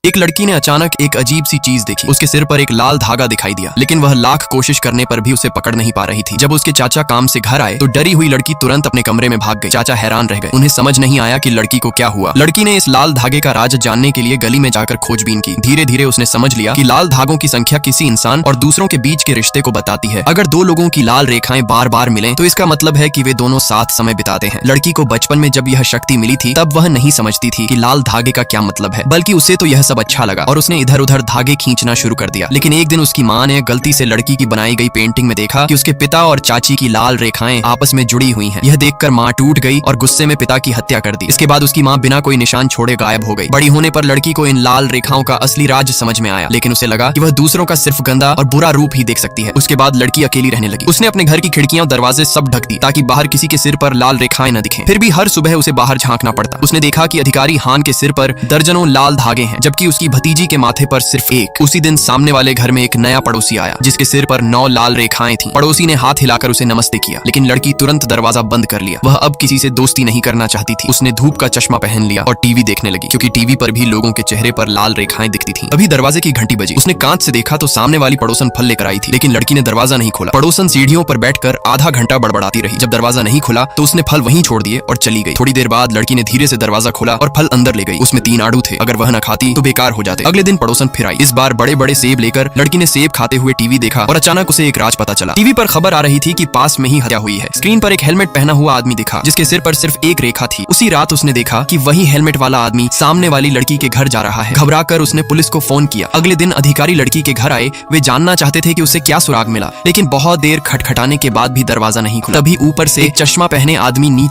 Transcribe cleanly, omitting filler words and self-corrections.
एक लड़की ने अचानक एक अजीब सी चीज देखी। उसके सिर पर एक लाल धागा दिखाई दिया, लेकिन वह लाख कोशिश करने पर भी उसे पकड़ नहीं पा रही थी। जब उसके चाचा काम से घर आए तो डरी हुई लड़की तुरंत अपने कमरे में भाग गई। चाचा हैरान रह गए, उन्हें समझ नहीं आया कि लड़की को क्या हुआ। लड़की ने इस लाल धागे का राज जानने के लिए गली में जाकर खोजबीन की। धीरे धीरे उसने समझ लिया कि लाल धागों की संख्या किसी इंसान और दूसरों के बीच के रिश्ते को बताती है। अगर दो लोगों की लाल रेखाएं बार बार मिलें तो इसका मतलब है कि वे दोनों साथ समय बिताते हैं। लड़की को बचपन में जब यह शक्ति मिली थी तब वह नहीं समझती थी कि लाल धागे का क्या मतलब है, बल्कि उसे तो यह सब अच्छा लगा और उसने इधर उधर धागे खींचना शुरू कर दिया। लेकिन एक दिन उसकी माँ ने गलती से लड़की की बनाई गई पेंटिंग में देखा कि उसके पिता और चाची की लाल रेखाएं आपस में जुड़ी हुई हैं। यह देखकर माँ टूट गई और गुस्से में पिता की हत्या कर दी। इसके बाद उसकी माँ बिना कोई निशान छोड़े गायब हो गई। बड़ी होने पर लड़की को इन लाल रेखाओं का असली राज समझ में आया, लेकिन उसे लगा कि वह दूसरों का सिर्फ गंदा और बुरा रूप ही देख सकती है। उसके बाद लड़की अकेली रहने लगी। उसने अपने घर की खिड़कियां और दरवाजे सब ढक दी ताकि बाहर किसी के सिर पर लाल रेखाएं न दिखें। फिर भी हर सुबह उसे बाहर झांकना पड़ता। उसने देखा कि अधिकारी हान के सिर पर दर्जनों लाल धागे हैं, जबकि उसकी भतीजी के माथे पर सिर्फ एक। उसी दिन सामने वाले घर में एक नया पड़ोसी आया जिसके सिर पर 9 लाल रेखाएं थीं। पड़ोसी ने हाथ हिलाकर उसे नमस्ते किया, लेकिन लड़की तुरंत दरवाजा बंद कर लिया। वह अब किसी से दोस्ती नहीं करना चाहती थी। उसने धूप का चश्मा पहन लिया और टीवी देखने लगी, क्योंकि टीवी पर भी लोगों के चेहरे पर लाल रेखाएं दिखती थीं। अभी दरवाजे की घंटी बजी। उसने कांच से देखा तो सामने वाली पड़ोसन फल लेकर आई थी, लेकिन लड़की ने दरवाजा नहीं खोला। पड़ोसन सीढ़ियों पर बैठकर आधा घंटा बड़बड़ाती रही। जब दरवाजा नहीं खुला तो उसने फल वहीं छोड़ दिए और चली गई। थोड़ी देर बाद लड़की ने धीरे से दरवाजा खोला और फल अंदर ले गई। उसमें 3 आड़ू थे, अगर वह न खाती तो बेकार हो जाते। अगले दिन पड़ोसन फिर आई। इस बार बड़े बड़े सेब लेकर लड़की ने सेब खाते हुए टीवी देखा और अचानक उसे एक राज पता चला। टीवी पर खबर आ रही थी कि पास में ही हत्या हुई है। स्क्रीन पर एक हेलमेट पहना हुआ आदमी दिखा जिसके सिर पर सिर्फ एक रेखा थी। उसी रात उसने देखा कि वही हेलमेट वाला आदमी सामने वाली लड़की के घर जा रहा है। घबराकर उसने पुलिस को फोन किया। अगले दिन अधिकारी लड़की के घर आए। वे जानना चाहते थे कि उसे क्या सुराग मिला, लेकिन बहुत देर खटखटाने के बाद भी दरवाजा नहीं खुला। तभी ऊपर से एक चश्मा पहने आदमी नीचे